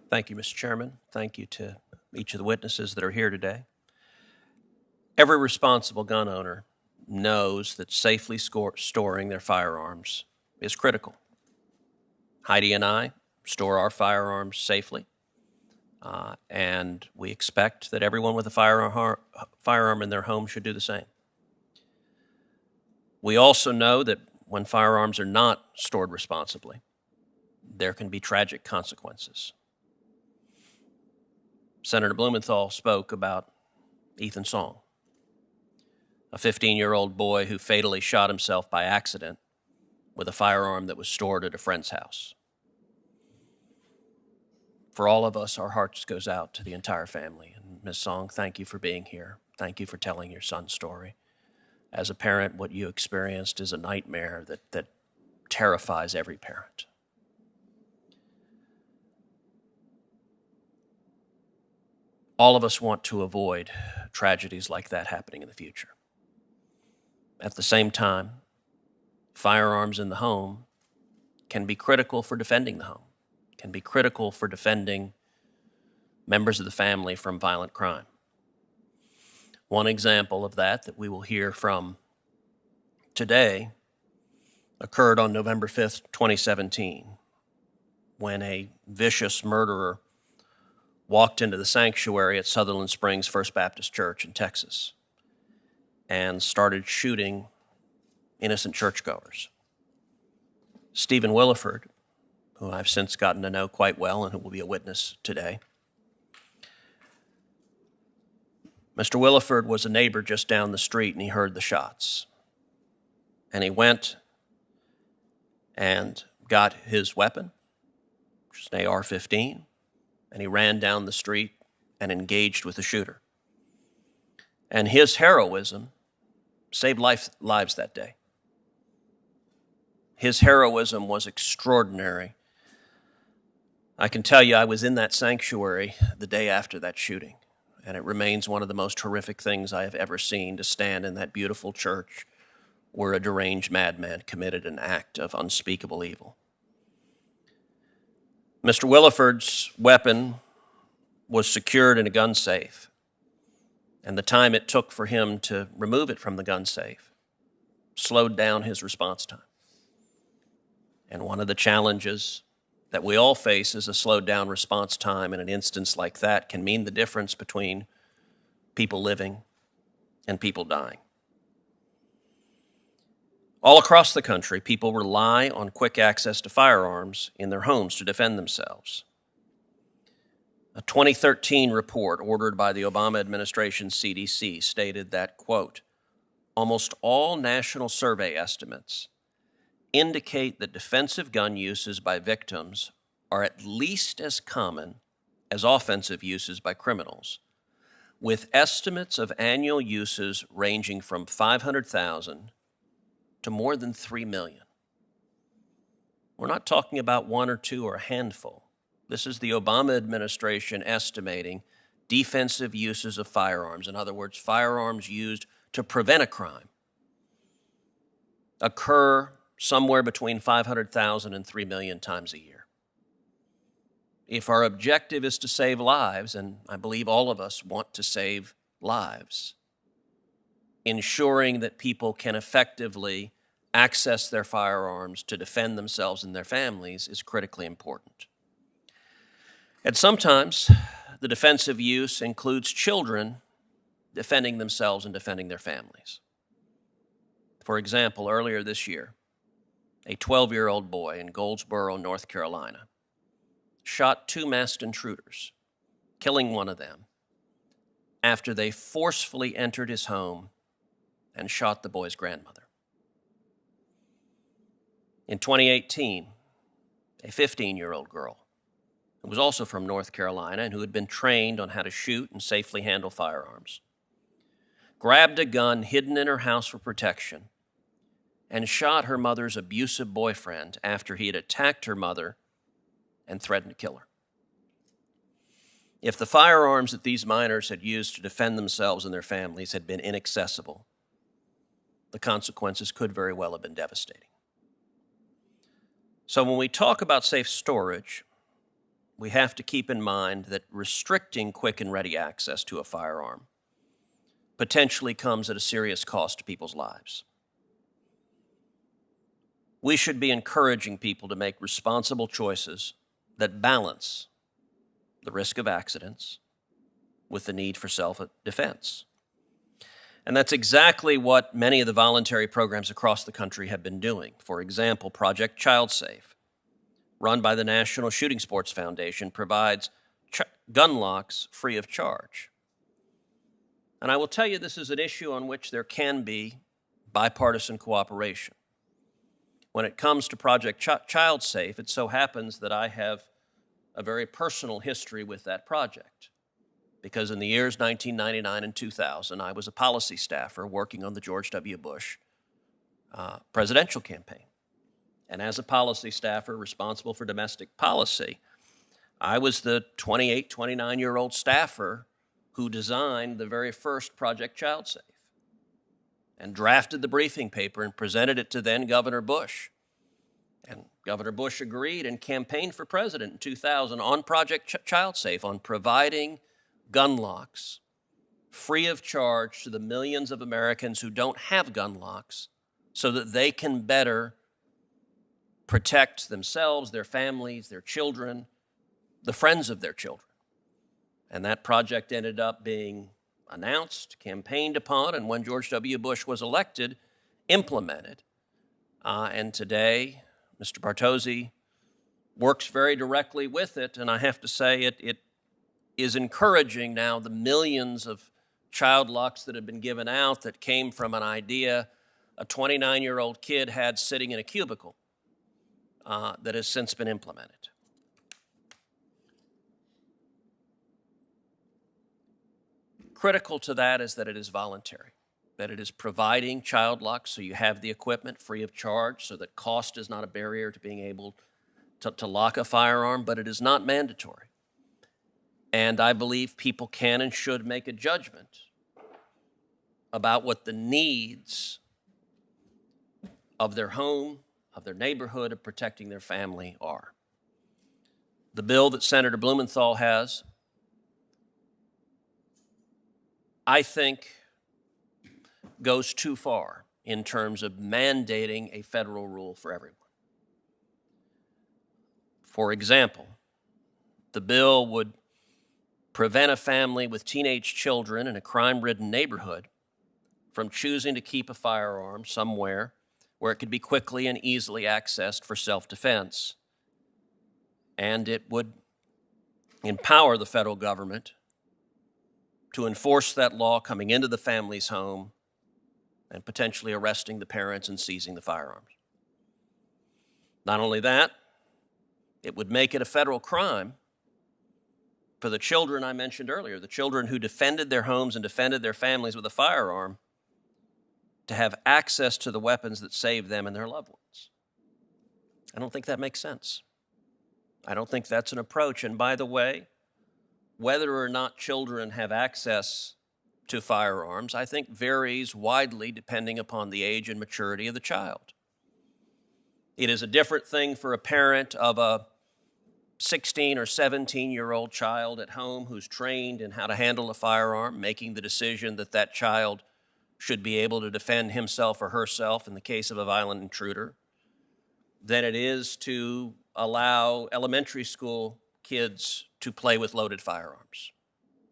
Thank you, Mr. Chairman. Thank you to each of the witnesses that are here today. Every responsible gun owner knows that safely storing their firearms is critical. Heidi and I store our firearms safely, and we expect that everyone with a firearm in their home should do the same. We also know that when firearms are not stored responsibly, there can be tragic consequences. Senator Blumenthal spoke about Ethan Song, a 15-year-old boy who fatally shot himself by accident with a firearm that was stored at a friend's house. For all of us, our hearts goes out to the entire family. And Ms. Song, thank you for being here. Thank you for telling your son's story. As a parent, what you experienced is a nightmare that terrifies every parent. All of us want to avoid tragedies like that happening in the future. At the same time, firearms in the home can be critical for defending the home, can be critical for defending members of the family from violent crime. One example of that we will hear from today occurred on November 5th, 2017, when a vicious murderer walked into the sanctuary at Sutherland Springs First Baptist Church in Texas and started shooting innocent churchgoers. Stephen Williford, who I've since gotten to know quite well and who will be a witness today. Mr. Williford was a neighbor just down the street, and he heard the shots. And he went and got his weapon, which is an AR-15, and he ran down the street and engaged with the shooter. And his heroism saved lives that day. His heroism was extraordinary. I can tell you I was in that sanctuary the day after that shooting, and it remains one of the most horrific things I have ever seen, to stand in that beautiful church where a deranged madman committed an act of unspeakable evil. Mr. Williford's weapon was secured in a gun safe, and the time it took for him to remove it from the gun safe slowed down his response time. And one of the challenges that we all face is a slowed down response time in an instance like that can mean the difference between people living and people dying. All across the country, people rely on quick access to firearms in their homes to defend themselves. A 2013 report ordered by the Obama administration's CDC stated that, quote, almost all national survey estimates indicate that defensive gun uses by victims are at least as common as offensive uses by criminals, with estimates of annual uses ranging from 500,000 to more than 3 million. We're not talking about one or two or a handful. This is the Obama administration estimating defensive uses of firearms, in other words, firearms used to prevent a crime, occur somewhere between 500,000 and 3 million times a year. If our objective is to save lives, and I believe all of us want to save lives, ensuring that people can effectively access their firearms to defend themselves and their families is critically important. And sometimes the defensive use includes children defending themselves and defending their families. For example, earlier this year, a 12-year-old boy in Goldsboro, North Carolina, shot two masked intruders, killing one of them after they forcefully entered his home and shot the boy's grandmother. In 2018, a 15-year-old girl who was also from North Carolina and who had been trained on how to shoot and safely handle firearms, grabbed a gun hidden in her house for protection and shot her mother's abusive boyfriend after he had attacked her mother and threatened to kill her. If the firearms that these minors had used to defend themselves and their families had been inaccessible, the consequences could very well have been devastating. So when we talk about safe storage, we have to keep in mind that restricting quick and ready access to a firearm potentially comes at a serious cost to people's lives. We should be encouraging people to make responsible choices that balance the risk of accidents with the need for self-defense. And that's exactly what many of the voluntary programs across the country have been doing. For example, Project Child Safe, run by the National Shooting Sports Foundation, provides gun locks free of charge. And I will tell you, this is an issue on which there can be bipartisan cooperation. When it comes to Project Child Safe, it so happens that I have a very personal history with that project, because in the years 1999 and 2000, I was a policy staffer working on the George W. Bush presidential campaign. And as a policy staffer responsible for domestic policy, I was the 28, 29-year-old staffer who designed the very first Project Child Safe and drafted the briefing paper and presented it to then Governor Bush. And Governor Bush agreed and campaigned for president in 2000 on Project Child Safe, on providing gun locks free of charge to the millions of Americans who don't have gun locks so that they can better protect themselves, their families, their children, the friends of their children. And that project ended up being announced, campaigned upon, and when George W. Bush was elected, implemented. And today, Mr. Bartozzi works very directly with it, and I have to say it is encouraging now the millions of child locks that have been given out that came from an idea a 29-year-old kid had sitting in a cubicle that has since been implemented. Critical to that is that it is voluntary, that it is providing child locks so you have the equipment free of charge, so that cost is not a barrier to being able to lock a firearm, but it is not mandatory. And I believe people can and should make a judgment about what the needs of their home, of their neighborhood, of protecting their family are. The bill that Senator Blumenthal has, I think, goes too far in terms of mandating a federal rule for everyone. For example, the bill would prevent a family with teenage children in a crime-ridden neighborhood from choosing to keep a firearm somewhere where it could be quickly and easily accessed for self-defense. And it would empower the federal government to enforce that law coming into the family's home and potentially arresting the parents and seizing the firearms. Not only that, it would make it a federal crime for the children I mentioned earlier, the children who defended their homes and defended their families with a firearm, to have access to the weapons that saved them and their loved ones. I don't think that makes sense. I don't think that's an approach. And by the way, whether or not children have access to firearms, I think varies widely depending upon the age and maturity of the child. It is a different thing for a parent of a 16 or 17-year-old child at home who's trained in how to handle a firearm, making the decision that that child should be able to defend himself or herself in the case of a violent intruder, than it is to allow elementary school kids to play with loaded firearms.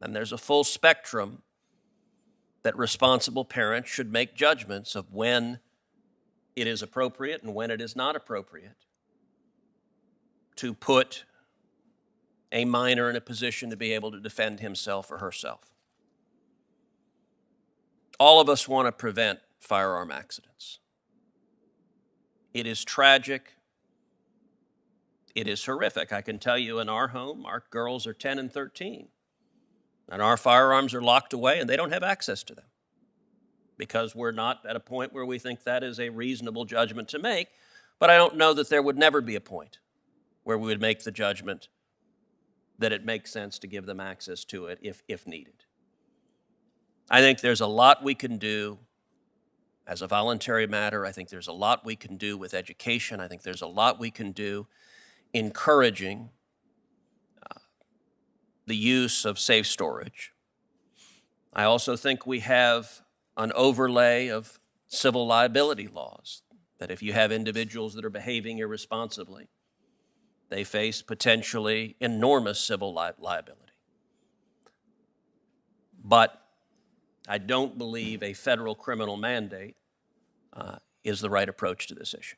And there's a full spectrum that responsible parents should make judgments of when it is appropriate and when it is not appropriate to put a minor in a position to be able to defend himself or herself. All of us want to prevent firearm accidents. It is tragic. It is horrific. I can tell you in our home, our girls are 10 and 13, and our firearms are locked away and they don't have access to them because we're not at a point where we think that is a reasonable judgment to make. But I don't know that there would never be a point where we would make the judgment that it makes sense to give them access to it if needed. I think there's a lot we can do as a voluntary matter. I think there's a lot we can do with education. I think there's a lot we can do encouraging the use of safe storage. I also think we have an overlay of civil liability laws, that if you have individuals that are behaving irresponsibly, they face potentially enormous civil liability. But I don't believe a federal criminal mandate is the right approach to this issue.